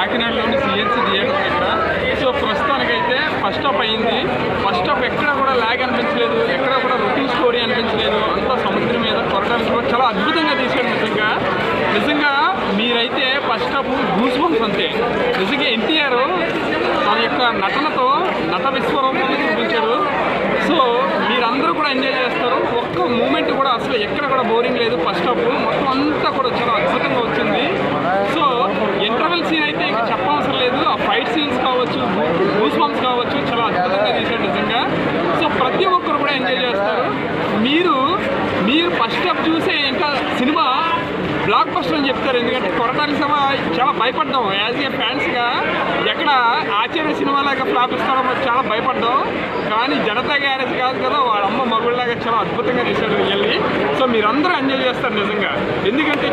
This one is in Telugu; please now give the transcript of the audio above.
కాకినాడలోని సిఎన్సి థియేటర్ దగ్గర. సో ప్రస్తుతానికైతే ఫస్ట్ హాఫ్ అయింది. ఫస్ట్ హాఫ్ ఎక్కడ కూడా ల్యాగ్ అనిపించలేదు, ఎక్కడ కూడా రొటీన్ స్టోరీ అనిపించలేదు. అంతా సముద్రం మీద కొరటానికి కూడా చాలా అద్భుతంగా తీశాడు. నిజంగా మీరైతే ఫస్ట్ హాఫ్ గూస్ బంప్స్ అంతే. నిజంగా ఎన్టీఆర్ తన యొక్క నటనతో నట విశ్వరూపాన్ని చూపించాడు. సో మీరందరూ కూడా ఎంజాయ్ చేస్తారు. ఒక్క మూమెంట్ కూడా అసలు ఎక్కడ కూడా బోరింగ్ లేదు. ఫస్ట్ హాఫ్ మొత్తం అంతా కూడా చాలా అద్భుతంగా వచ్చింది. సో ఇంటర్వెల్ సీన్ అయితే ఇంకా చెప్పవసరం లేదు. ఆ ఫైట్ సీన్స్ కావచ్చు, గూస్ బంప్స్ కావచ్చు, చాలా అద్భుతంగా తీశాడు నిజంగా. సో ప్రతి ఒక్కరు కూడా ఎంజాయ్ చేస్తారు. మీరు ఫస్ట్ హాఫ్ చూసే ఇంకా సినిమా బ్లాక్ బస్టర్ అని చెప్తారు. ఎందుకంటే కొరటాల శివ చాలా భయపడ్డాం యాజ్ ఏ ఫ్యాన్స్గా. ఎక్కడ ఆచార్య సినిమాలాగా ఫ్లాప్ ఇస్తాడో చాలా భయపడ్డాం. కానీ జనతా గ్యారేజ్ కాదు కదా, వాళ్ళ అమ్మ మగుళ్ళలాగా చాలా అద్భుతంగా తీశాడు రియల్లీ. సో మీరందరూ ఎంజాయ్ చేస్తారు నిజంగా. ఎందుకంటే